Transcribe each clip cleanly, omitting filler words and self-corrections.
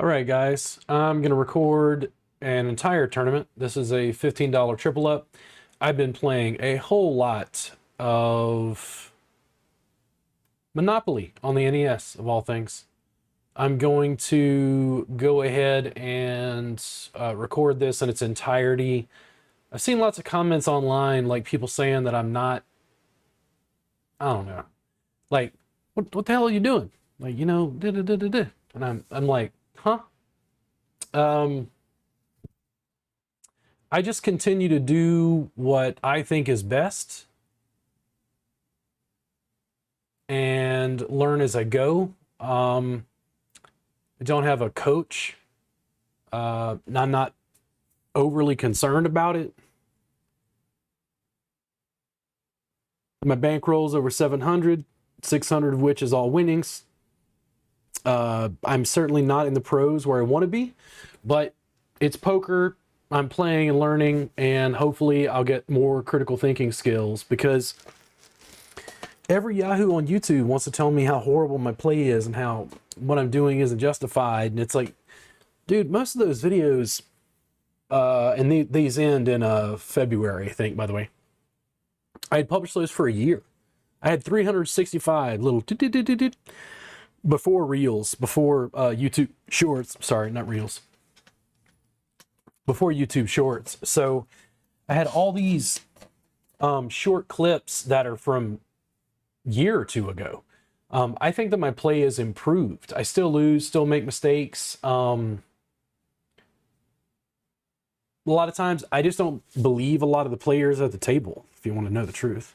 All right, guys, I'm going to record an entire tournament. This is a $15 triple up. I've been playing a whole lot of Monopoly on the NES, of all things. I'm going to go ahead and record this in its entirety. I've seen lots of comments online, like people saying that I'm not, I don't know, like, what the hell are you doing? Like, da da da da da. And I'm like, huh? Um, I just continue to do what I think is best and learn as I go. I don't have a coach. I'm not overly concerned about it. My bankroll's over 700, 600 of which is all winnings. I'm certainly not in the pros where I want to be, but it's poker. I'm playing and learning, and hopefully I'll get more critical thinking skills, because every Yahoo on YouTube wants to tell me how horrible my play is and how what I'm doing isn't justified. And it's like, dude, most of those videos, and these end in February, I think, by the way. I had published those for a year. I had 365 little before reels, before YouTube shorts. Sorry, not reels. Before YouTube shorts. So I had all these short clips that are from a year or two ago. I think that my play is improved. I still lose, still make mistakes. A lot of times I just don't believe a lot of the players at the table, if you want to know the truth.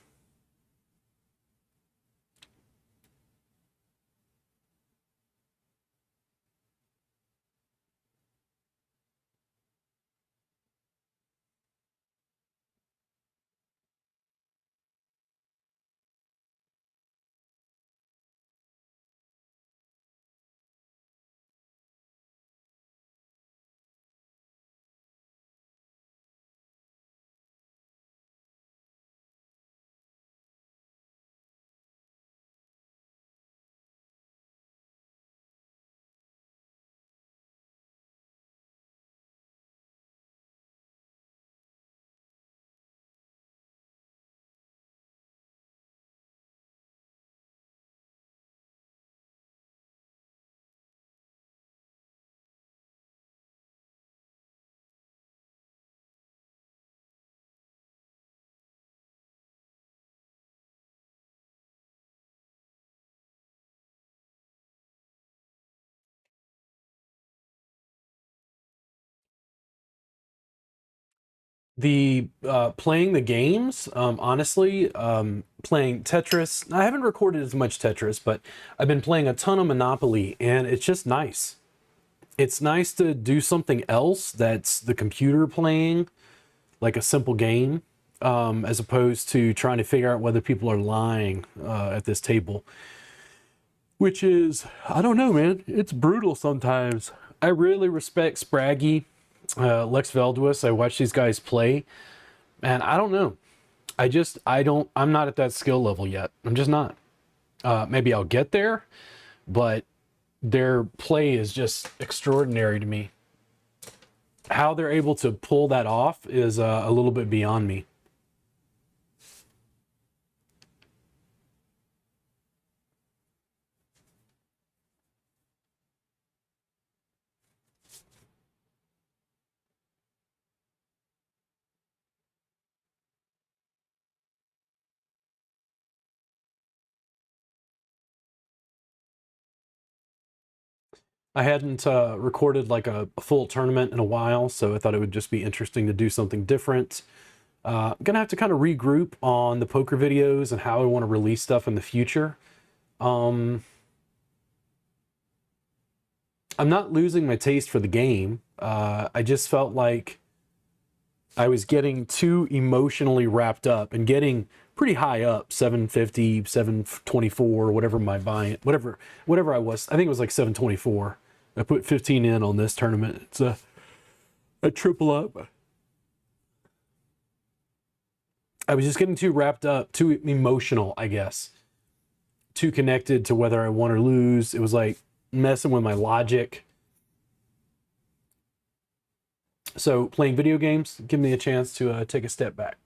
The playing the games, honestly, playing Tetris. I haven't recorded as much Tetris, but I've been playing a ton of Monopoly, and it's just nice. It's nice to do something else that's the computer playing, like a simple game, as opposed to trying to figure out whether people are lying at this table. Which is, I don't know, man. It's brutal sometimes. I really respect Spraggy, Lex Veldwis. I watch these guys play, and I don't know. I'm not at that skill level yet. I'm just not. Maybe I'll get there, but their play is just extraordinary to me. How they're able to pull that off is a little bit beyond me. I hadn't recorded like a full tournament in a while, so I thought it would just be interesting to do something different. I'm gonna have to kind of regroup on the poker videos and how I want to release stuff in the future. Um, I'm not losing my taste for the game. I just felt like I was getting too emotionally wrapped up and getting pretty high up, 750, 724, whatever my buy, whatever I was. I think it was like 724. I put 15 in on this tournament. It's a triple up. I was just getting too wrapped up, too emotional, I guess. Too connected to whether I won or lose. It was like messing with my logic. So playing video games give me a chance to take a step back.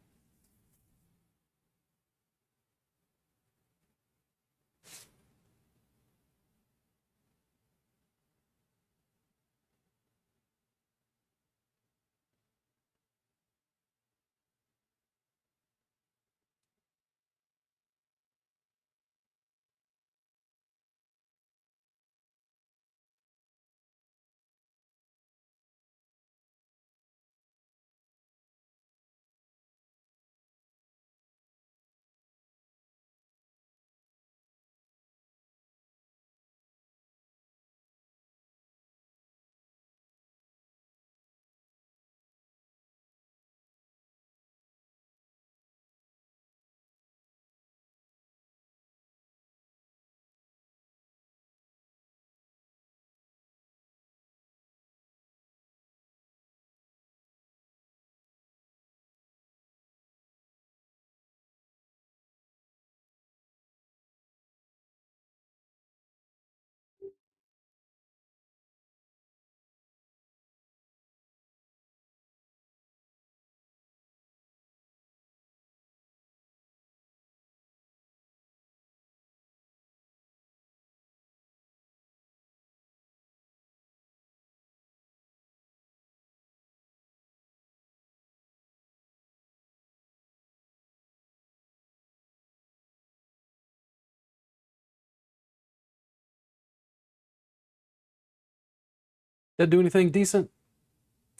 That do anything decent?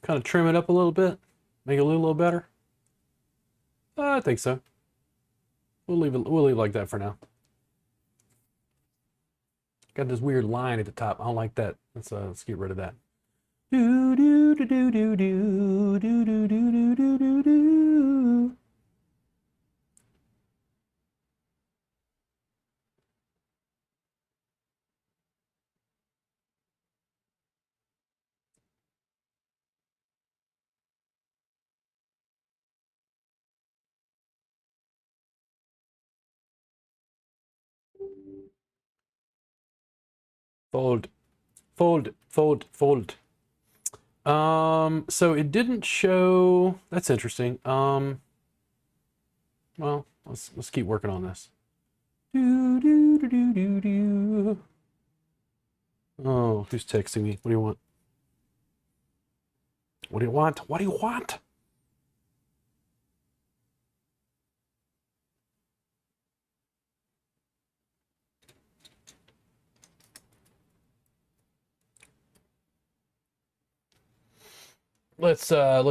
Kind of trim it up a little bit, make it look a little better. I think so. We'll leave it. We'll leave it like that for now. Got this weird line at the top. I don't like that. Let's get rid of that. Do do do do do do do do do do do do. Fold, fold, fold, fold. So it didn't show. That's interesting. Well, let's keep working on this. Do do do do do do. Oh, who's texting me? What do you want? What do you want? What do you want? Let's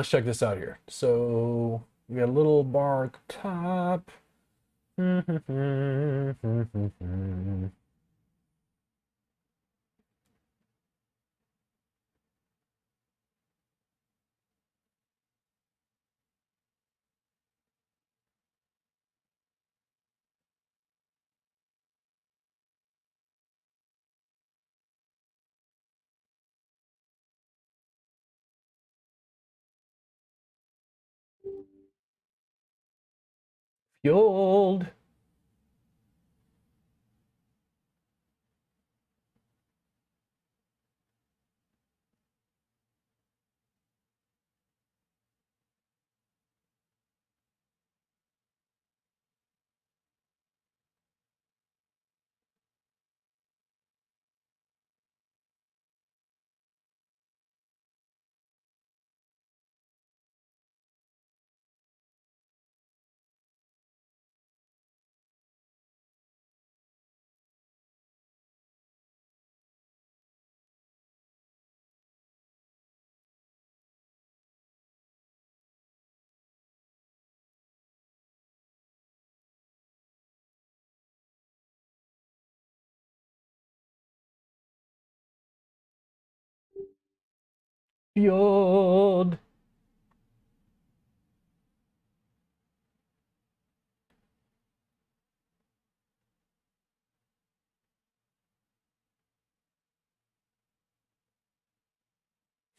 check this out here. So we got a little bar top. Fueled. Fueled.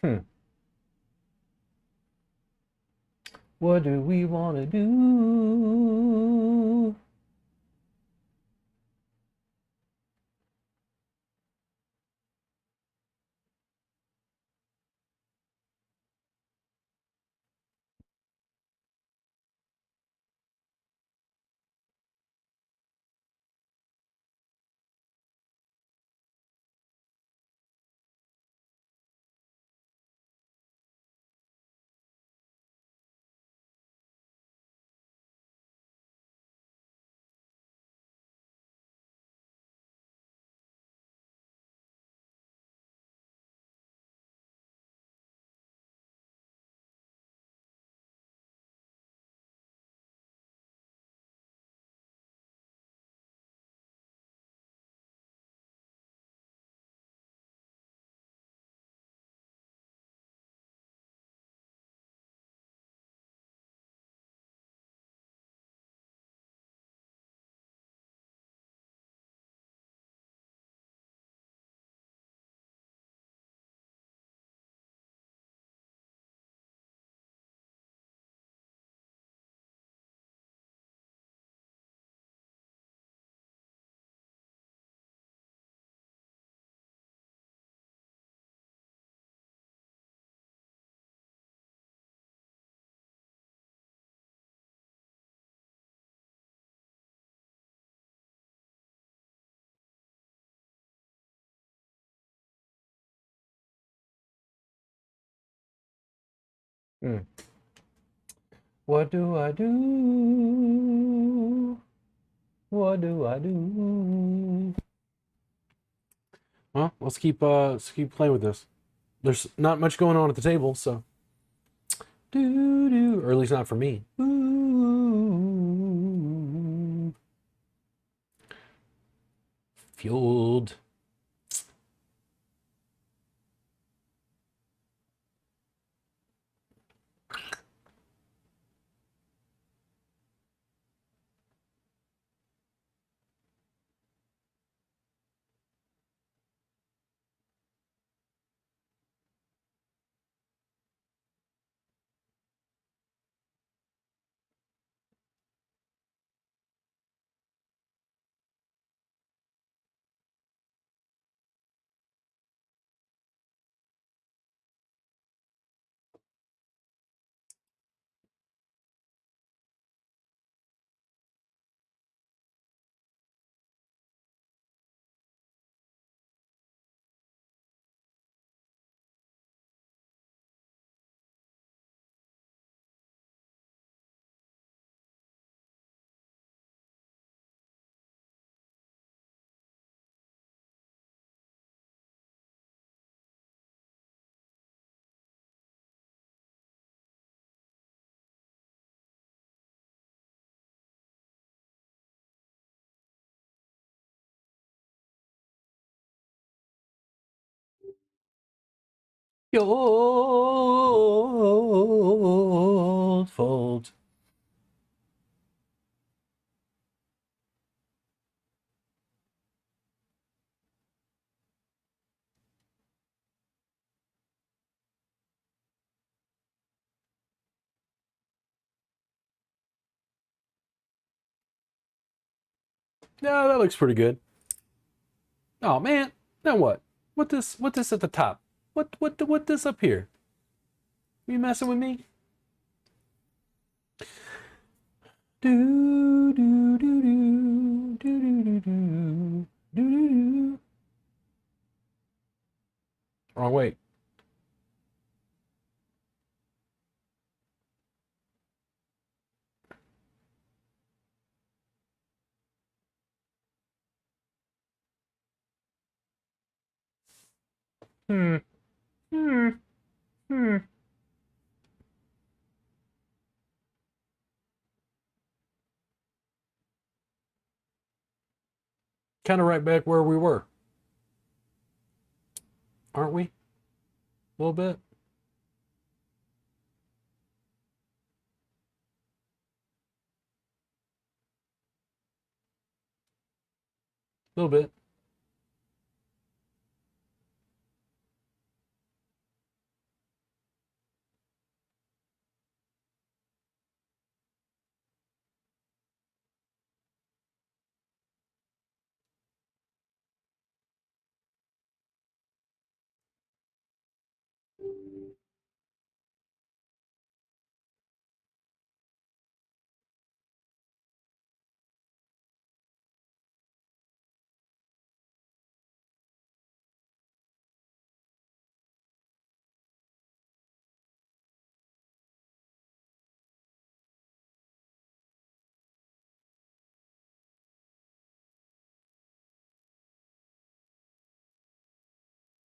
Hmm. What do we want to do? Hmm. What do I do? What do I do? Well, let's keep playing with this. There's not much going on at the table, so do do, or at least not for me. Ooh, fueled. Your fault. No, that looks pretty good. Oh man, now what? What this at the top? What this up here? You messing with me? Do do do do do do do do do do. Wrong way. Hmm. Hmm. Hmm. Kind of right back where we were, aren't we? A little bit. A little bit.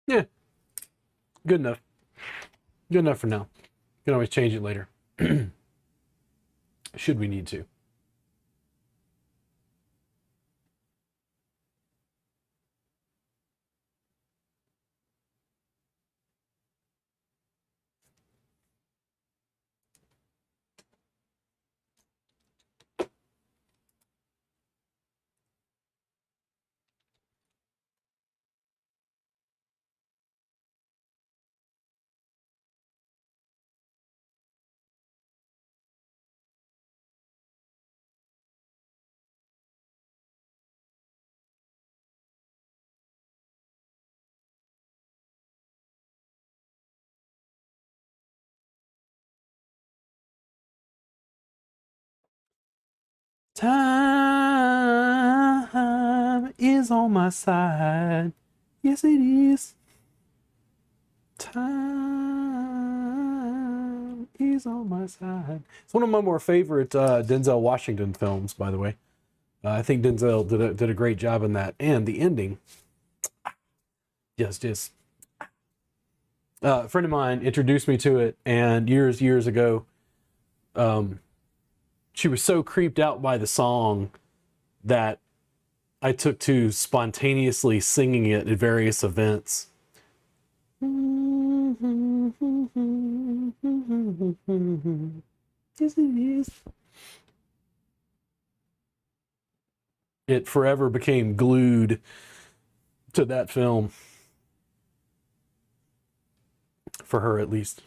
Yeah, good enough. Good enough for now. Can always change it later, should we need to. Time is on my side. Yes, it is. Time He's on my side. It's one of my more favorite Denzel Washington films, by the way. I think Denzel did a great job in that, and the ending. Just a friend of mine introduced me to it, and years ago, she was so creeped out by the song that I took to spontaneously singing it at various events. Yes, it is. It forever became glued to that film, for her at least.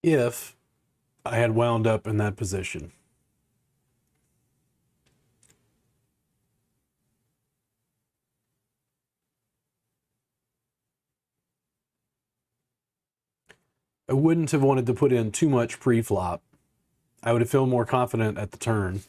If I had wound up in that position. I wouldn't have wanted to put in too much pre-flop. I would have felt more confident at the turn.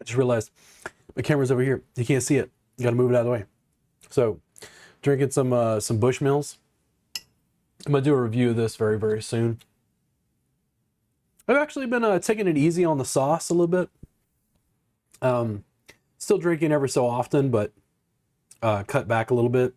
I just realized my camera's over here. You can't see it. You got to move it out of the way. So, drinking some Bushmills. I'm gonna do a review of this very soon. I've actually been taking it easy on the sauce a little bit. Still drinking every so often, but cut back a little bit.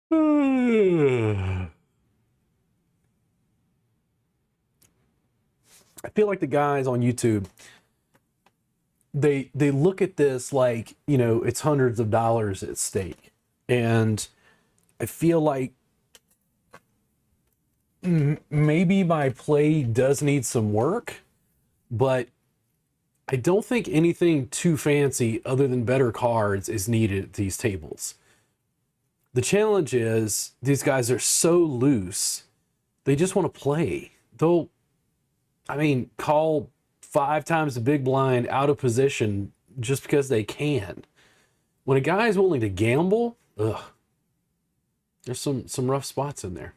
I feel like the guys on YouTube, they look at this like, it's hundreds of dollars at stake. And I feel like maybe my play does need some work, but I don't think anything too fancy other than better cards is needed at these tables. The challenge is these guys are so loose. They just want to play. They'll, I mean, call 5 times the big blind out of position just because they can. When a guy is willing to gamble, ugh, there's some rough spots in there.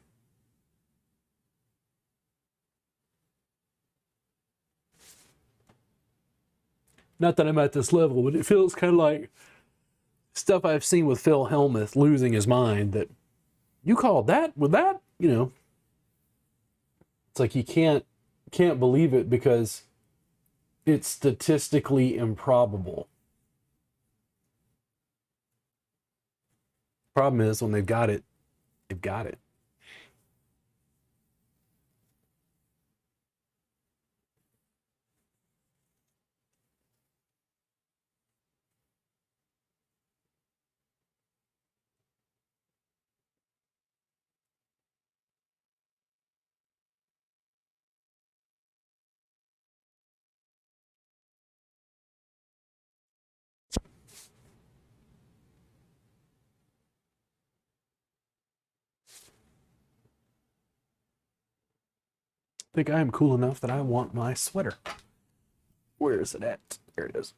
Not that I'm at this level, but it feels kind of like stuff I've seen with Phil Hellmuth losing his mind. That you called that with that, it's like you can't believe it because it's statistically improbable. Problem is when they've got it, they've got it. I think I am cool enough that I want my sweater. Where is it at? There it is.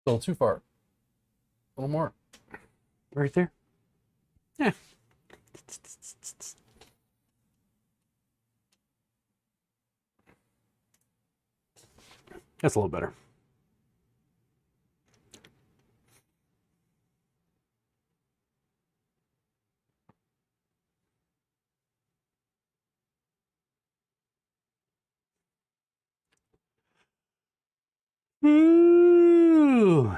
Still too far. A little more. Right there. Yeah. That's a little better. Ooh.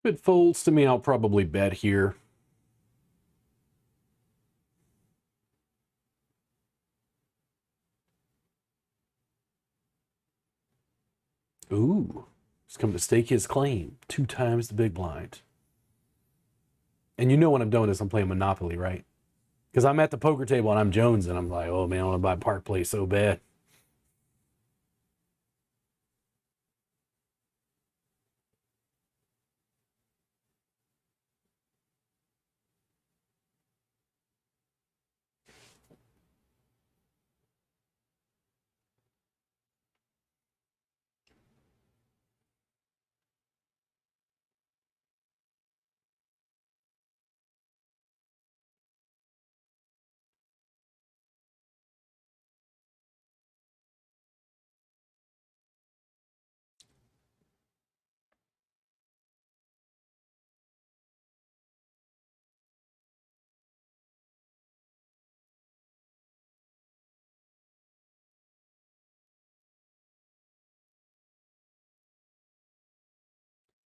If it folds to me, I'll probably bet here. Ooh. He's come to stake his claim. 2 times the big blind. And you know when I'm doing this, I'm playing Monopoly, right? Because I'm at the poker table and I'm Jones and I'm like, oh man, I want to buy Park Place so bad.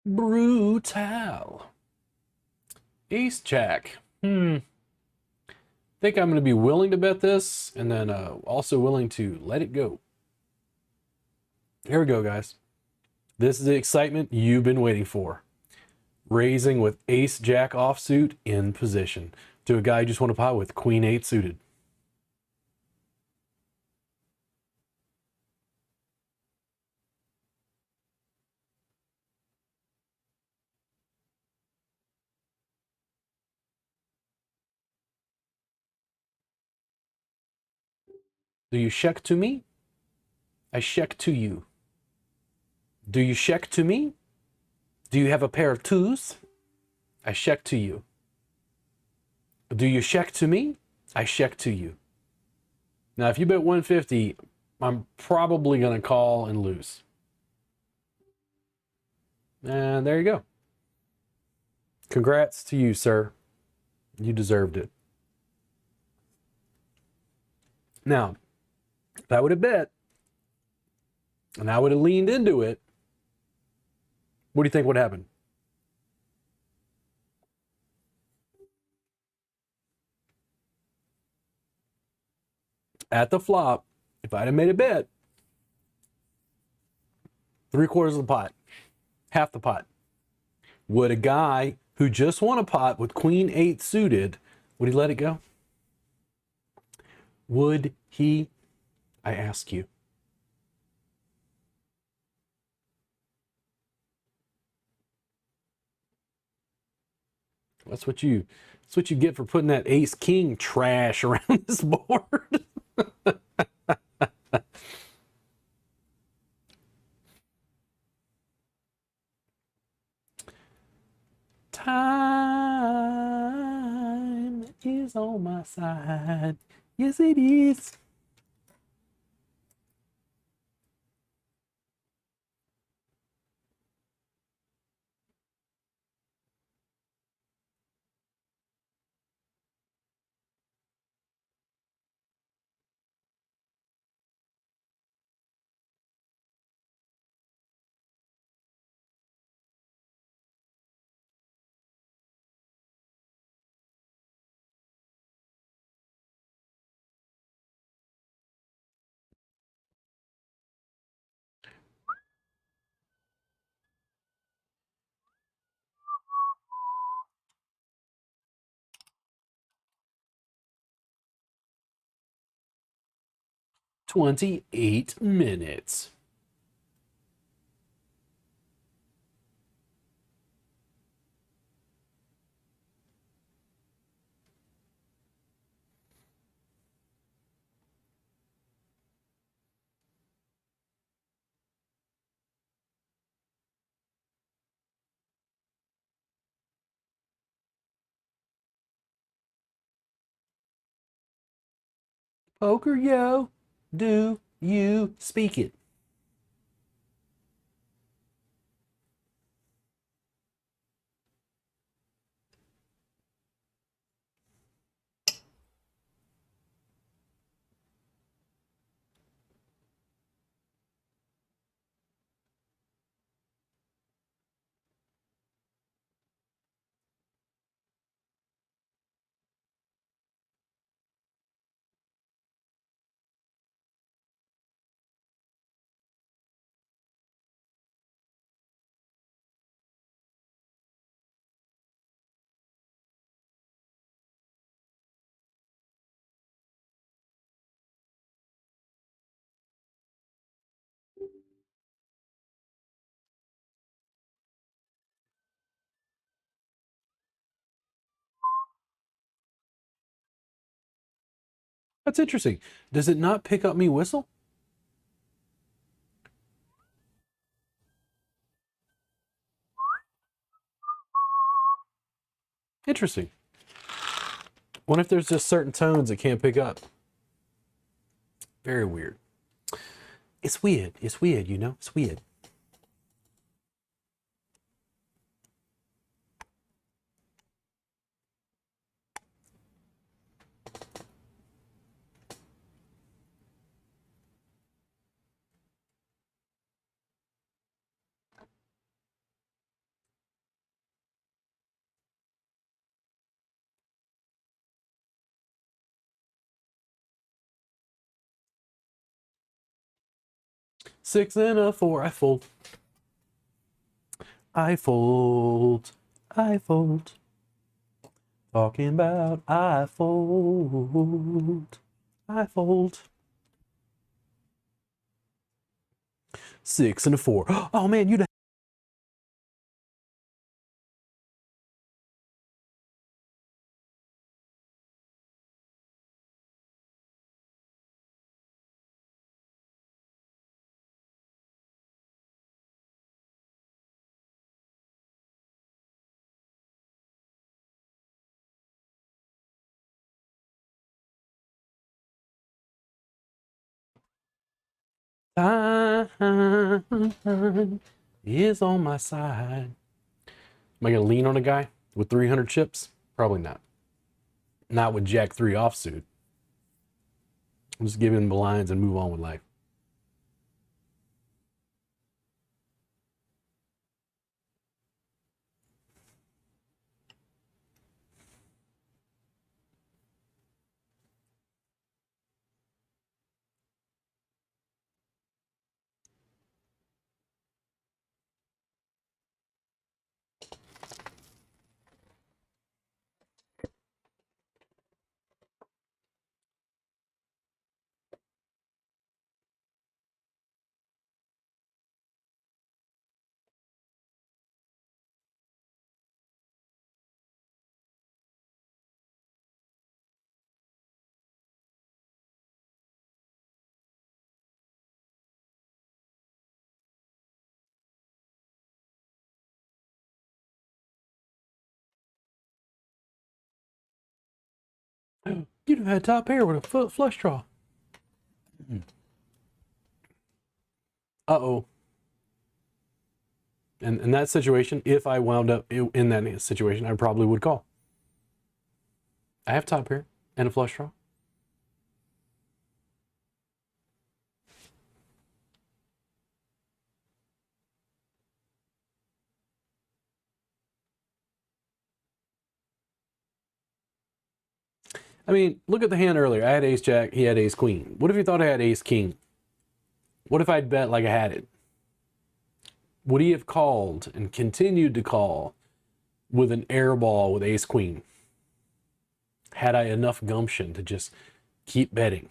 Brutal. Ace Jack. Think I'm going to be willing to bet this and then also willing to let it go. Here we go, guys. This is the excitement you've been waiting for. Raising with Ace Jack offsuit in position to a guy you just want to pot with Queen 8 suited. Do you check to me? I check to you. Do you check to me? Do you have a pair of twos? I check to you. Do you check to me? I check to you. Now, if you bet 150, I'm probably going to call and lose. And there you go. Congrats to you, sir. You deserved it. Now, if I would have bet and I would have leaned into it, what do you think would happen? At the flop, if I'd have made a bet, 3/4 of the pot, half the pot, would a guy who just won a pot with Queen 8 suited, would he let it go? Would he? I ask you. That's what you get for putting that ace king trash around this board. Time is on my side. Yes, it is. "28 minutes." Poker yo, do you speak it? That's interesting. Does it not pick up me whistle? Interesting. What if there's just certain tones it can't pick up? Very weird. It's weird. It's weird, you know? It's weird. Six and a four. I fold. I fold. I fold. Talking about I fold. I fold. Six and a four. Oh man, you Time is on my side. Am I gonna lean on a guy with 300 chips? Probably not. Not with Jack 3 offsuit. I'll just give him the lines and move on with life. You'd have had top pair with a foot flush draw. Uh-oh. And in that situation, if I wound up in that situation, I probably would call. I have top pair and a flush draw. I mean, look at the hand earlier. I had ace jack, he had ace queen. What if you thought I had ace king? What if I'd bet like I had it? Would he have called and continued to call with an air ball with ace queen? Had I enough gumption to just keep betting?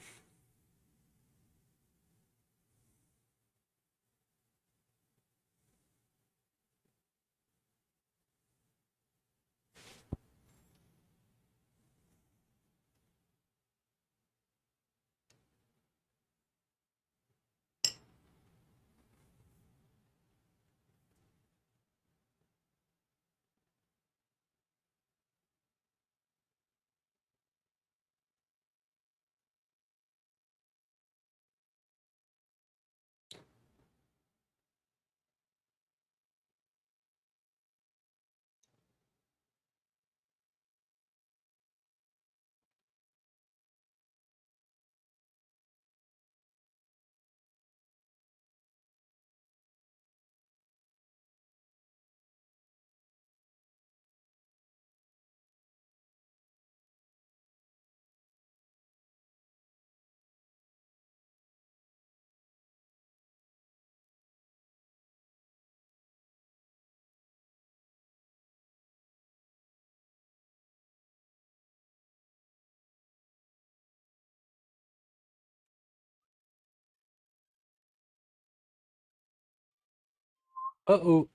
Uh-oh.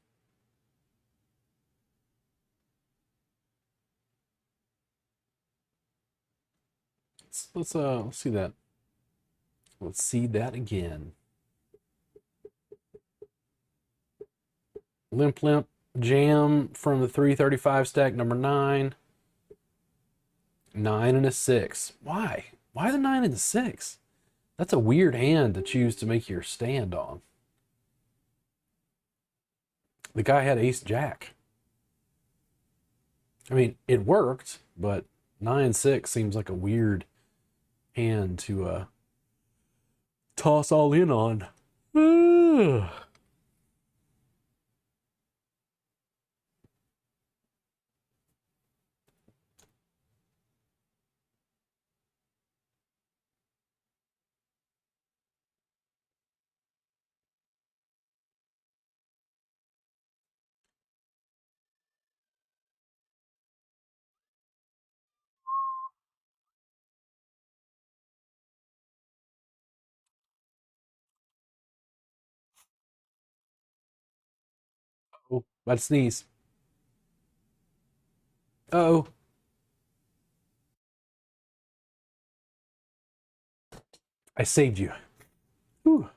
Let's see that. Let's see that again. Limp Limp Jam from the 335 stack, number 9. 9 and a 6. Why? Why the 9 and the 6? That's a weird hand to choose to make your stand on. The guy had ace jack. I mean, it worked, but 9-6 seems like a weird hand to toss all in on. Ugh. Oh, I'd sneeze. Uh-oh. I saved you. Whew.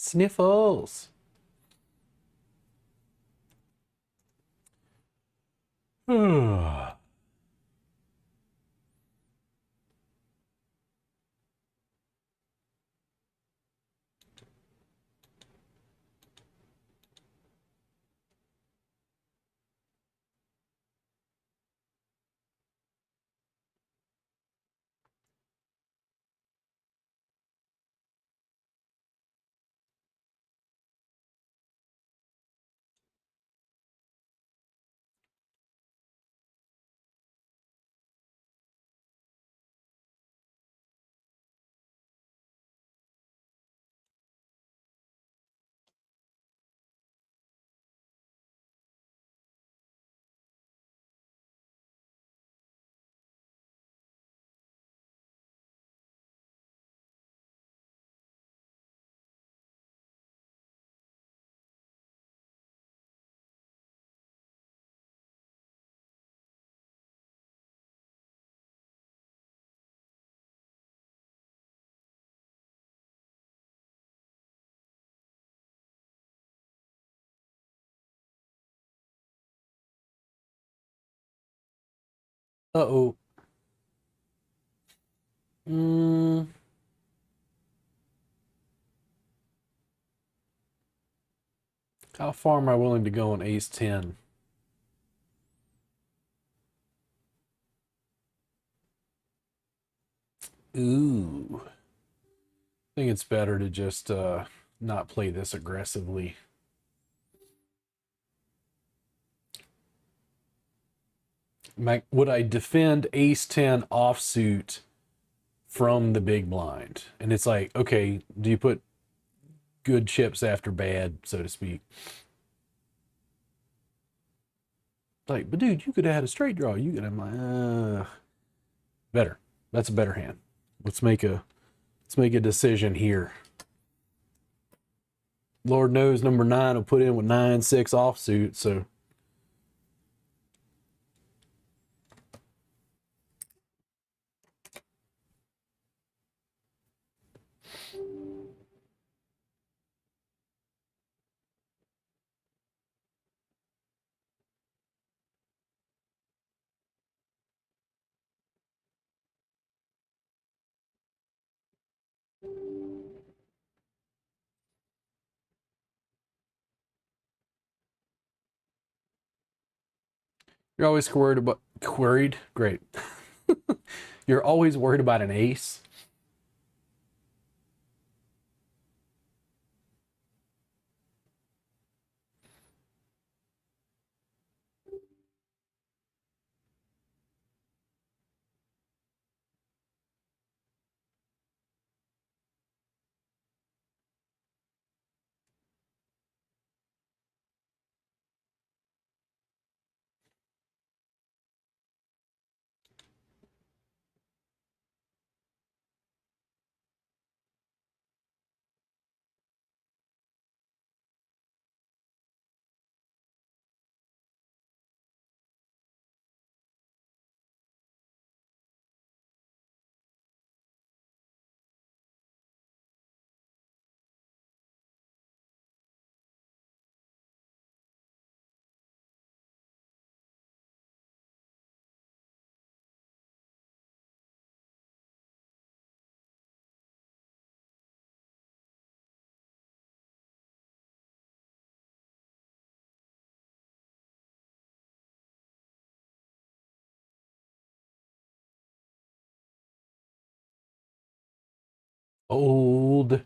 Sniffles. Uh-oh. Mm, how far am I willing to go on ace 10? Ooh. I think it's better to just not play this aggressively. Would I defend ace 10 offsuit from the big blind? And it's like, okay, do you put good chips after bad, so to speak? Like, but dude, you could have had a straight draw. You could have better. That's a better hand. Let's make a decision here. Lord knows number 9 will put in with 9-6 offsuit, so you're always worried. Great. You're always worried about an ace. Old.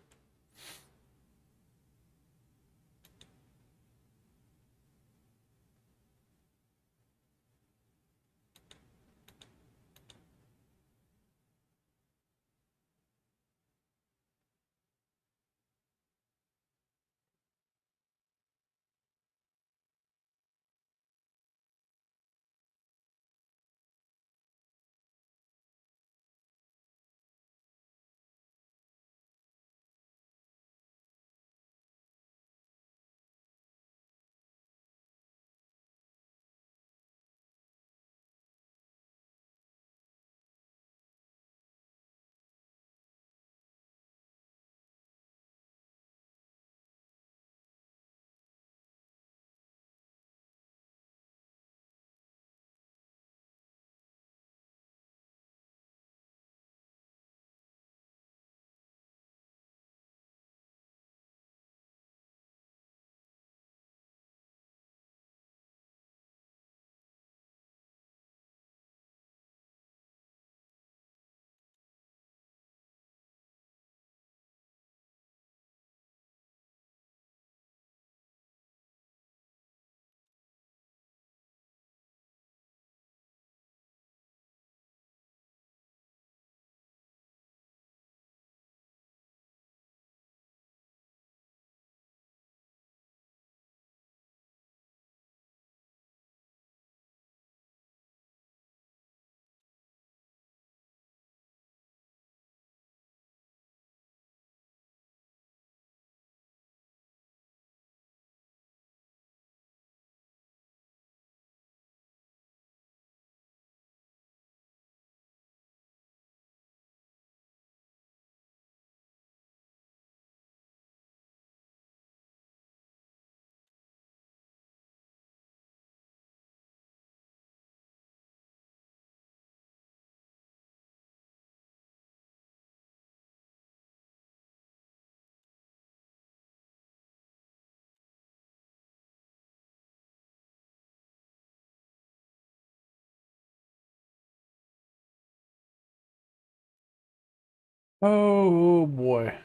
Oh boy.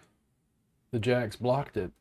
The Jacks blocked it.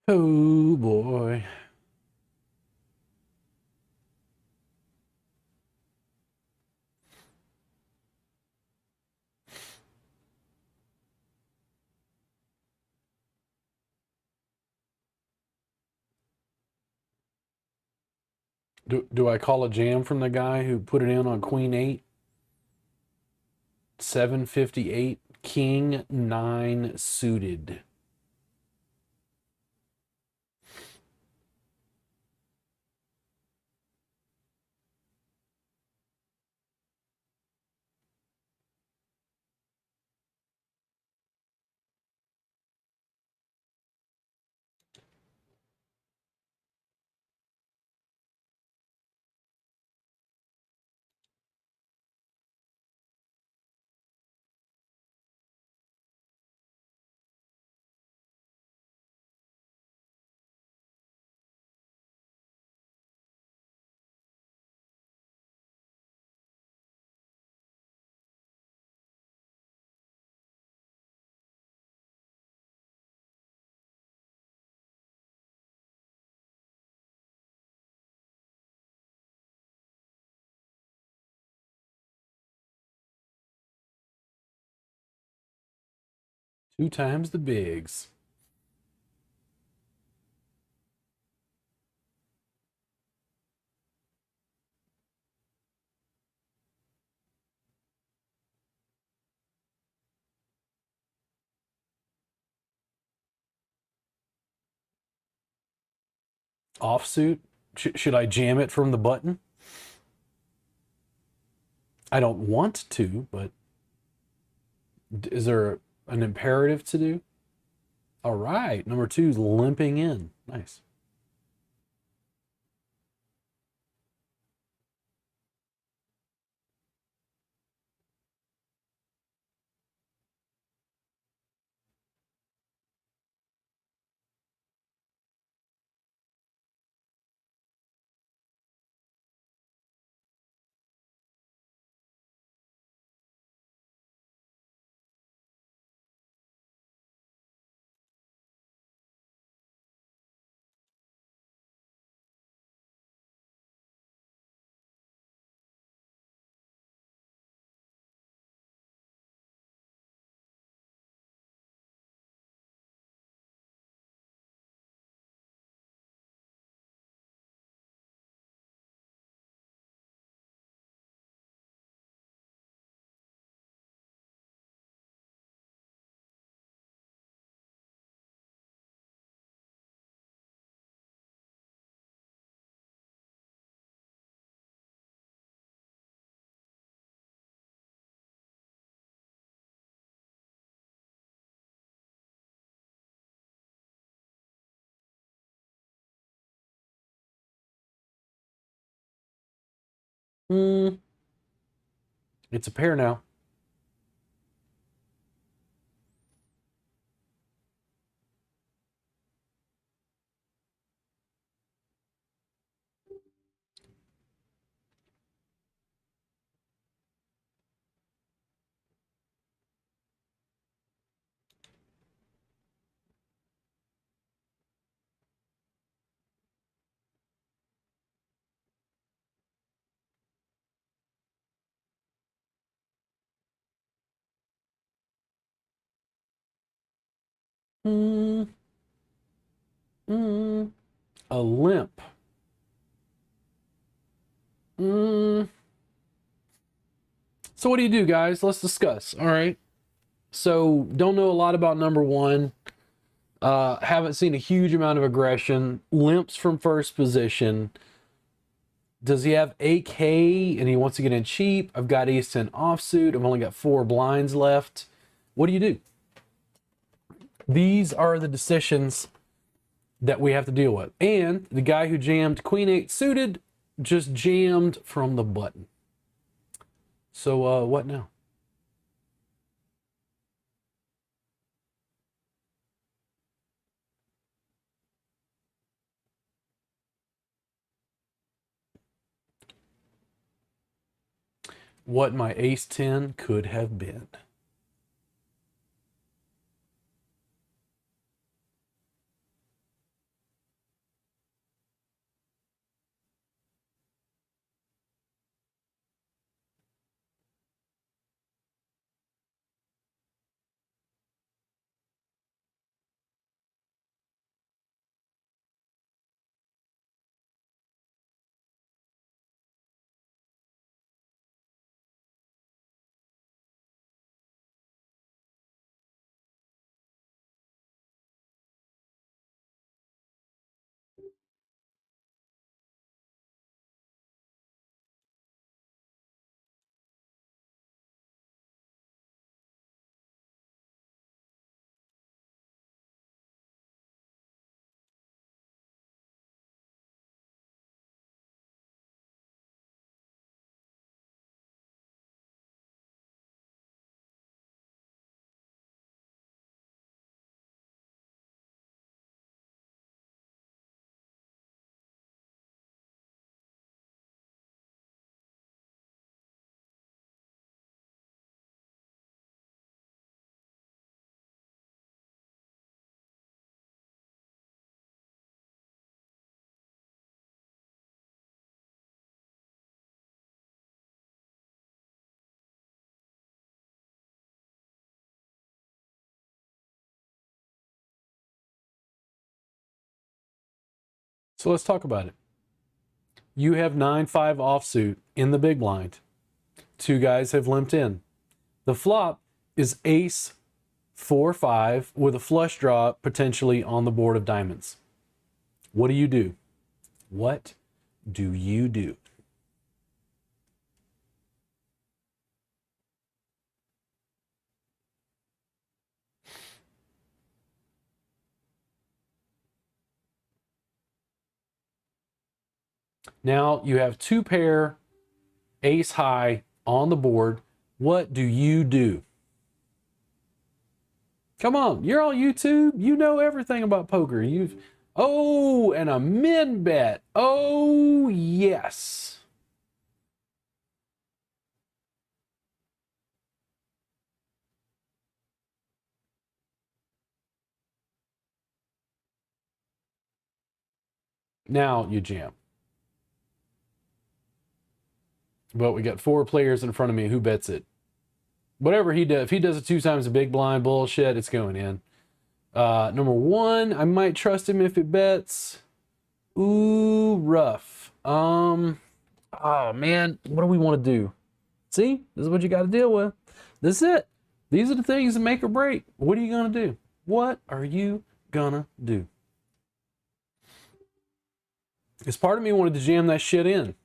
Oh boy. Do I call a jam from the guy who put it in on Queen 8? 758, King 9 suited. Two times the bigs. Offsuit? Should I jam it from the button? I don't want to, but is there an imperative to do? All right. Number two is limping in. Nice. Mm, it's a pair now. Mm, mm. A limp. So what do you do, guys? Let's discuss. All right. So don't know a lot about number one. Haven't seen a huge amount of aggression. Limps from first position. Does he have AK and he wants to get in cheap? I've got ace 10 offsuit. I've only got 4 blinds left. What do you do? These are the decisions that we have to deal with. And the guy who jammed queen 8 suited just jammed from the button. So what now? What my ace 10 could have been. So let's talk about it. You have 9-5 offsuit in the big blind. 2 guys have limped in. The flop is ace 4-5 with a flush draw potentially on the board of diamonds. What do you do? What do you do? Now you have 2 pair, ace high on the board. What do you do? Come on, you're on YouTube. You know everything about poker. Oh, and a min bet. Oh, yes. Now you jam. But we got 4 players in front of me. Who bets it? Whatever he does, if he does it 2 times a big blind bullshit, it's going in. Number 1, I might trust him if it bets. Ooh, rough. Oh man, what do we want to do? See, this is what you got to deal with. This is it. These are the things that make or break. What are you gonna do? What are you gonna do? Because part of me wanted to jam that shit in.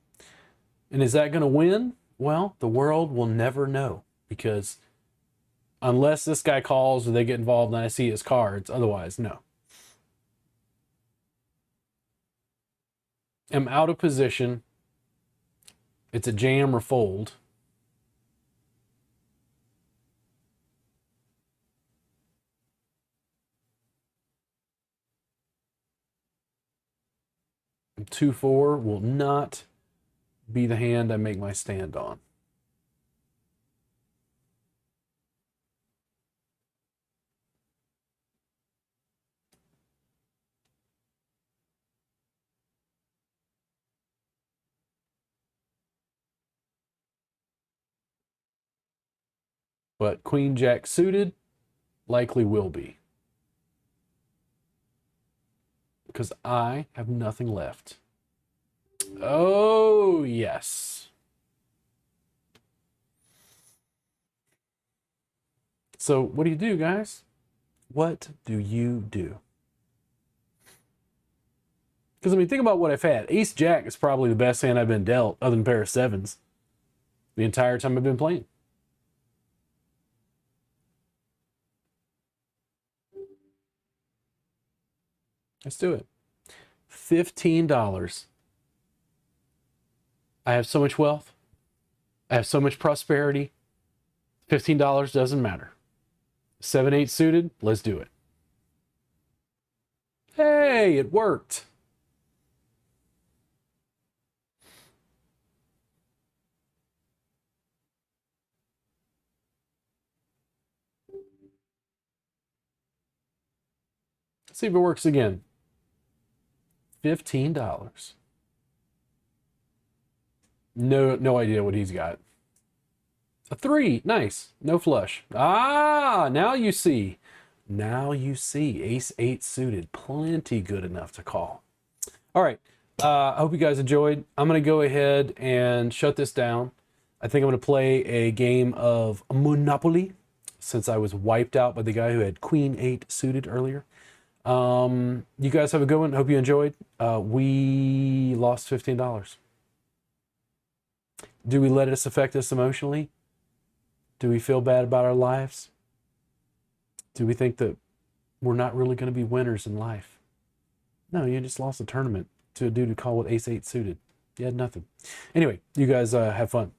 And is that gonna win? Well, the world will never know. Because unless this guy calls or they get involved and I see his cards, otherwise, no. I'm out of position. It's a jam or fold. And 2-4 will not be the hand I make my stand on. But Queen Jack suited likely will be. because I have nothing left. Oh, yes. So what do you do, guys? What do you do? Because, I mean, think about what I've had. Ace Jack is probably the best hand I've been dealt, other than pair of sevens, the entire time I've been playing. Let's do it. $15. I have so much wealth. I have so much prosperity. $15 doesn't matter. 7/8 suited, let's do it. Hey, it worked. Let's see if it works again. $15. No idea what he's got. A 3, nice. No flush. Ah, now you see. Now you see. Ace 8 suited, plenty good enough to call. All right, I hope you guys enjoyed. I'm gonna go ahead and shut this down. I think I'm gonna play a game of Monopoly, since I was wiped out by the guy who had Queen 8 suited earlier. You guys have a good one. Hope you enjoyed. We lost $15. Do we let this affect us emotionally? Do we feel bad about our lives? Do we think that we're not really going to be winners in life? No, you just lost a tournament to a dude who called with Ace 8 suited. You had nothing. Anyway, you guys have fun.